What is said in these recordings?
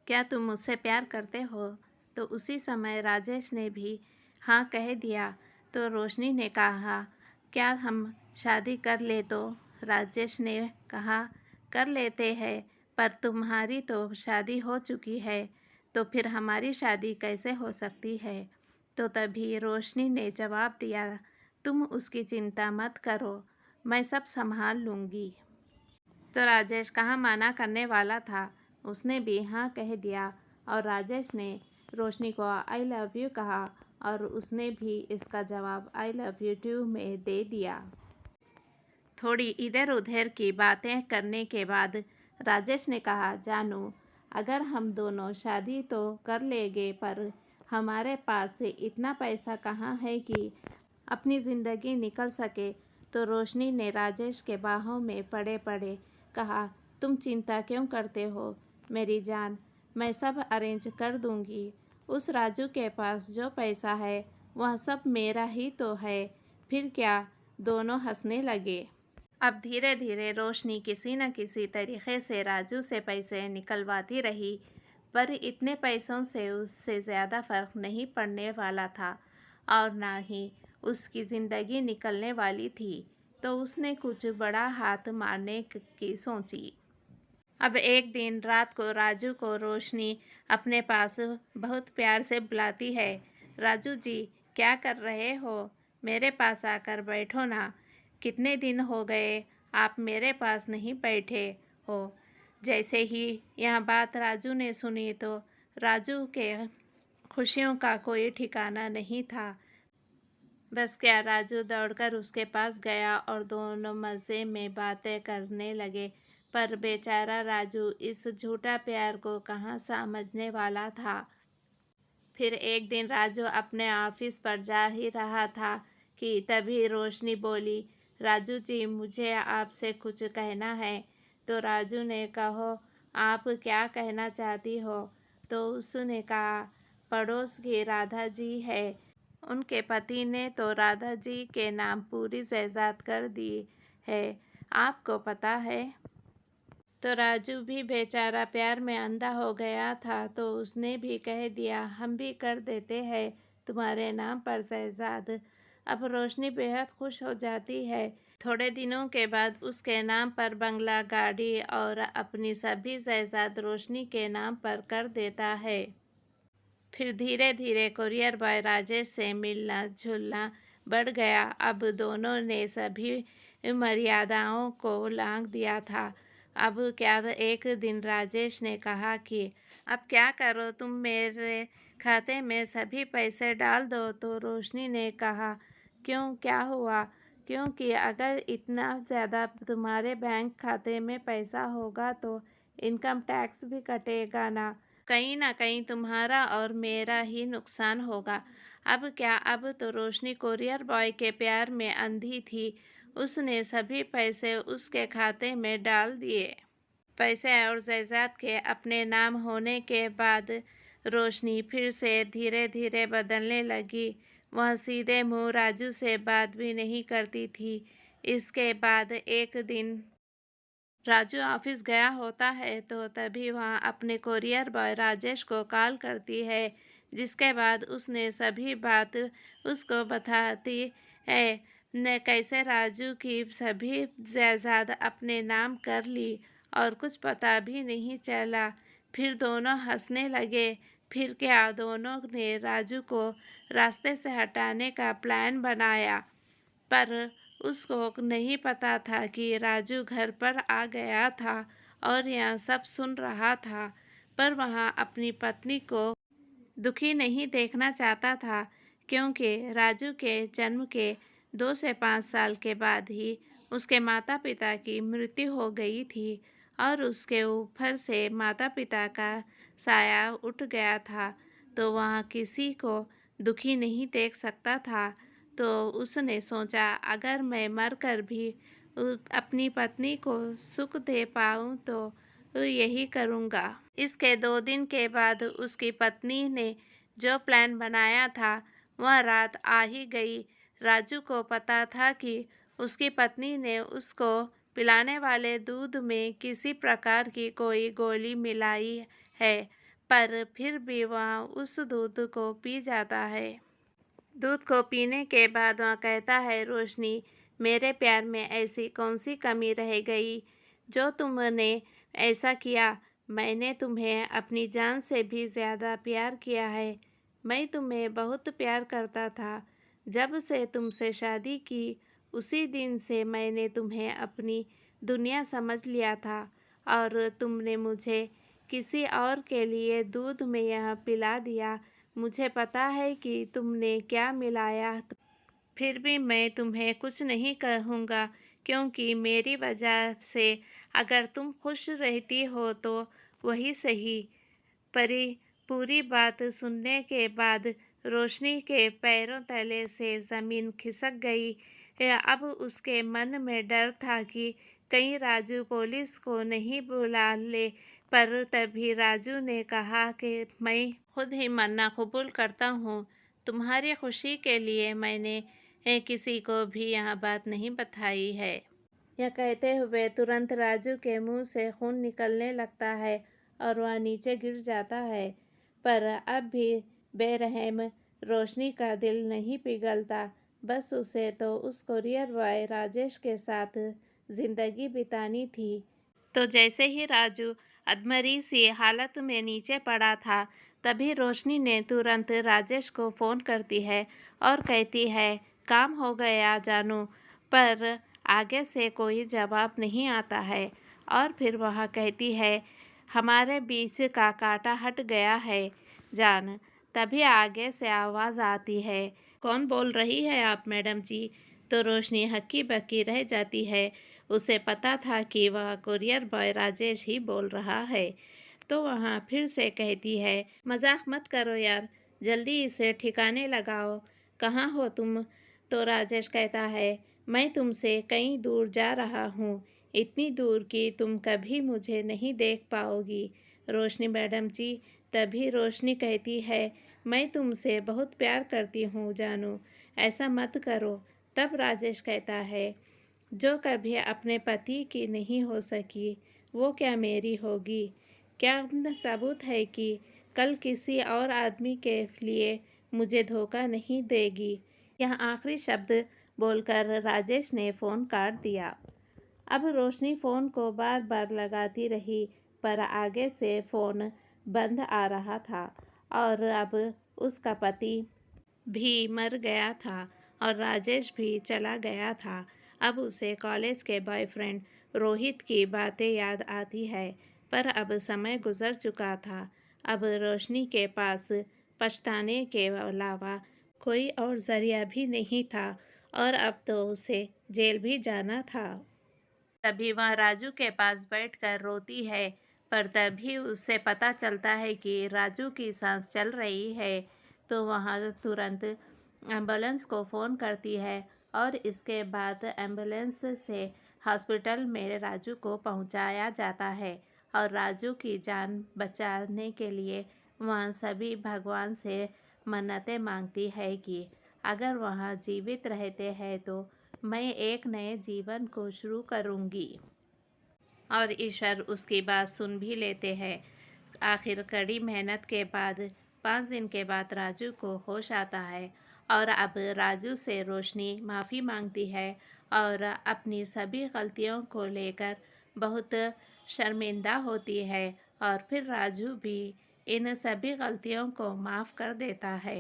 क्या तुम मुझसे प्यार करते हो? तो उसी समय राजेश ने भी हाँ कह दिया। तो रोशनी ने कहा, क्या हम शादी कर ले? तो राजेश ने कहा, कर लेते हैं, पर तुम्हारी तो शादी हो चुकी है, तो फिर हमारी शादी कैसे हो सकती है? तो तभी रोशनी ने जवाब दिया, तुम उसकी चिंता मत करो, मैं सब संभाल लूँगी। तो राजेश कहाँ माना करने वाला था, उसने भी हाँ कह दिया और राजेश ने रोशनी को आई लव यू कहा और उसने भी इसका जवाब आई लव यू टू में दे दिया। थोड़ी इधर उधर की बातें करने के बाद राजेश ने कहा, जानू, अगर हम दोनों शादी तो कर लेंगे, पर हमारे पास इतना पैसा कहाँ है कि अपनी ज़िंदगी निकल सके। तो रोशनी ने राजेश के बाहों में पड़े पड़े कहा, तुम चिंता क्यों करते हो मेरी जान, मैं सब अरेंज कर दूंगी। उस राजू के पास जो पैसा है वह सब मेरा ही तो है, फिर क्या। दोनों हंसने लगे। अब धीरे धीरे रोशनी किसी न किसी तरीके से राजू से पैसे निकलवाती रही, पर इतने पैसों से उससे ज़्यादा फर्क नहीं पड़ने वाला था और ना ही उसकी ज़िंदगी निकलने वाली थी। तो उसने कुछ बड़ा हाथ मारने की सोची। अब एक दिन रात को राजू को रोशनी अपने पास बहुत प्यार से बुलाती है, राजू जी, क्या कर रहे हो? मेरे पास आकर बैठो ना, कितने दिन हो गए आप मेरे पास नहीं बैठे हो। जैसे ही यह बात राजू ने सुनी तो राजू के खुशियों का कोई ठिकाना नहीं था। बस क्या, राजू दौड़कर उसके पास गया और दोनों मज़े में बातें करने लगे। पर बेचारा राजू इस झूठा प्यार को कहाँ समझने वाला था। फिर एक दिन राजू अपने ऑफिस पर जा ही रहा था कि तभी रोशनी बोली, राजू जी, मुझे आपसे कुछ कहना है। तो राजू ने कहो, आप क्या कहना चाहती हो? तो उसने कहा, पड़ोस की राधा जी है, उनके पति ने तो राधा जी के नाम पूरी जायदाद कर दी है, आपको पता है? तो राजू भी बेचारा प्यार में अंधा हो गया था, तो उसने भी कह दिया, हम भी कर देते हैं तुम्हारे नाम पर जायदाद। अब रोशनी बेहद खुश हो जाती है। थोड़े दिनों के बाद उसके नाम पर बंगला, गाड़ी और अपनी सभी जायदाद रोशनी के नाम पर कर देता है। फिर धीरे धीरे कुरियर बॉय राजेश से मिलना जुलना बढ़ गया। अब दोनों ने सभी मर्यादाओं को लांघ दिया था। अब क्या, एक दिन राजेश ने कहा कि अब क्या करो, तुम मेरे खाते में सभी पैसे डाल दो। तो रोशनी ने कहा, क्यों, क्या हुआ? क्योंकि अगर इतना ज़्यादा तुम्हारे बैंक खाते में पैसा होगा तो इनकम टैक्स भी कटेगा ना कहीं तुम्हारा और मेरा ही नुकसान होगा। अब क्या, अब तो रोशनी कुरियर बॉय के प्यार में अंधी थी, उसने सभी पैसे उसके खाते में डाल दिए। पैसे और जायदाद के अपने नाम होने के बाद रोशनी फिर से धीरे धीरे बदलने लगी। वह सीधे मुंह राजू से बात भी नहीं करती थी। इसके बाद एक दिन राजू ऑफिस गया होता है, तो तभी वहाँ अपने कुरियर बॉय राजेश को कॉल करती है, जिसके बाद उसने सभी बात उसको बताती है। न कैसे राजू की सभी जायदाद अपने नाम कर ली और कुछ पता भी नहीं चला। फिर दोनों हंसने लगे। फिर क्या, दोनों ने राजू को रास्ते से हटाने का प्लान बनाया, पर उसको नहीं पता था कि राजू घर पर आ गया था और यह सब सुन रहा था। पर वहाँ अपनी पत्नी को दुखी नहीं देखना चाहता था, क्योंकि राजू के जन्म के 2 से 5 साल के बाद ही उसके माता पिता की मृत्यु हो गई थी और उसके ऊपर से माता पिता का साया उठ गया था। तो वह किसी को दुखी नहीं देख सकता था। तो उसने सोचा, अगर मैं मरकर भी अपनी पत्नी को सुख दे पाऊँ तो यही करूँगा। इसके 2 दिन के बाद उसकी पत्नी ने जो प्लान बनाया था वह रात आ ही गई। राजू को पता था कि उसकी पत्नी ने उसको पिलाने वाले दूध में किसी प्रकार की कोई गोली मिलाई है, पर फिर भी वह उस दूध को पी जाता है। दूध को पीने के बाद वह कहता है, रोशनी, मेरे प्यार में ऐसी कौन सी कमी रह गई जो तुमने ऐसा किया? मैंने तुम्हें अपनी जान से भी ज़्यादा प्यार किया है। मैं तुम्हें बहुत प्यार करता था। जब से तुमसे शादी की, उसी दिन से मैंने तुम्हें अपनी दुनिया समझ लिया था और तुमने मुझे किसी और के लिए दूध में यह पिला दिया। मुझे पता है कि तुमने क्या मिलाया, फिर भी मैं तुम्हें कुछ नहीं कहूँगा, क्योंकि मेरी वजह से अगर तुम खुश रहती हो तो वही सही। परी पूरी बात सुनने के बाद रोशनी के पैरों तले से ज़मीन खिसक गई। अब उसके मन में डर था कि कहीं राजू पुलिस को नहीं बुला ले, पर तभी राजू ने कहा कि मैं खुद ही मरना कबूल करता हूँ। तुम्हारी खुशी के लिए मैंने किसी को भी यह बात नहीं बताई है। यह कहते हुए तुरंत राजू के मुंह से खून निकलने लगता है और वह नीचे गिर जाता है। पर अब भी बेरहम रोशनी का दिल नहीं पिघलता। बस उसे तो उस कुरियर बॉय राजेश के साथ जिंदगी बितानी थी। तो जैसे ही राजू अधमरी सी हालत में नीचे पड़ा था, तभी रोशनी ने तुरंत राजेश को फ़ोन करती है और कहती है, काम हो गया जानू। पर आगे से कोई जवाब नहीं आता है और फिर वह कहती है, हमारे बीच का कांटा हट गया है जान। तभी आगे से आवाज़ आती है, कौन बोल रही है आप मैडम जी? तो रोशनी हक्की बक्की रह जाती है। उसे पता था कि वह कुरियर बॉय राजेश ही बोल रहा है। तो वह फिर से कहती है, मजाक मत करो यार, जल्दी इसे ठिकाने लगाओ। कहाँ हो तुम? तो राजेश कहता है, मैं तुमसे कहीं दूर जा रहा हूँ, इतनी दूर कि तुम कभी मुझे नहीं देख पाओगी रोशनी मैडम जी। तभी रोशनी कहती है, मैं तुमसे बहुत प्यार करती हूँ जानू, ऐसा मत करो। तब राजेश कहता है, जो कभी अपने पति की नहीं हो सकी, वो क्या मेरी होगी? क्या सबूत है कि कल किसी और आदमी के लिए मुझे धोखा नहीं देगी? यह आखिरी शब्द बोलकर राजेश ने फ़ोन काट दिया। अब रोशनी फ़ोन को बार बार लगाती रही, पर आगे से फ़ोन बंद आ रहा था और अब उसका पति भी मर गया था और राजेश भी चला गया था। अब उसे कॉलेज के बॉयफ्रेंड रोहित की बातें याद आती है, पर अब समय गुजर चुका था। अब रोशनी के पास पछताने के अलावा कोई और जरिया भी नहीं था और अब तो उसे जेल भी जाना था। तभी वह राजू के पास बैठकर रोती है, पर तभी उसे पता चलता है कि राजू की सांस चल रही है। तो वह तुरंत एम्बुलेंस को फ़ोन करती है और इसके बाद एम्बुलेंस से हॉस्पिटल में राजू को पहुंचाया जाता है और राजू की जान बचाने के लिए वह सभी भगवान से मन्नतें मांगती है कि अगर वह जीवित रहते हैं तो मैं एक नए जीवन को शुरू करूंगी। और ईश्वर उसकी बात सुन भी लेते हैं। आखिर कड़ी मेहनत के बाद 5 दिन के बाद राजू को होश आता है और अब राजू से रोशनी माफ़ी मांगती है और अपनी सभी गलतियों को लेकर बहुत शर्मिंदा होती है और फिर राजू भी इन सभी गलतियों को माफ़ कर देता है।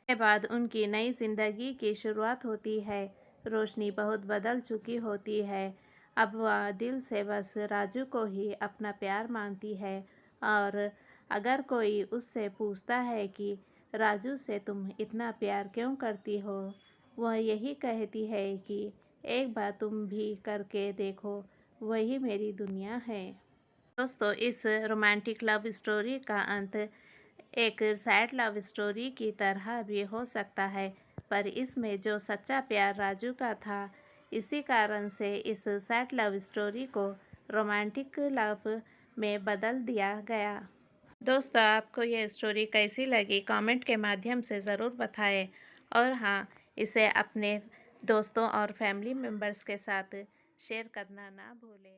के बाद उनकी नई ज़िंदगी की शुरुआत होती है। रोशनी बहुत बदल चुकी होती है। अब वह दिल से बस राजू को ही अपना प्यार मानती है और अगर कोई उससे पूछता है कि राजू से तुम इतना प्यार क्यों करती हो, वह यही कहती है कि एक बार तुम भी करके देखो, वही मेरी दुनिया है। दोस्तों, इस रोमांटिक लव स्टोरी का अंत एक सैड लव स्टोरी की तरह भी हो सकता है, पर इसमें जो सच्चा प्यार राजू का था, इसी कारण से इस सैड लव स्टोरी को रोमांटिक लव में बदल दिया गया। दोस्तों, आपको यह स्टोरी कैसी लगी कमेंट के माध्यम से ज़रूर बताएं और हाँ, इसे अपने दोस्तों और फैमिली मेम्बर्स के साथ शेयर करना ना भूलें।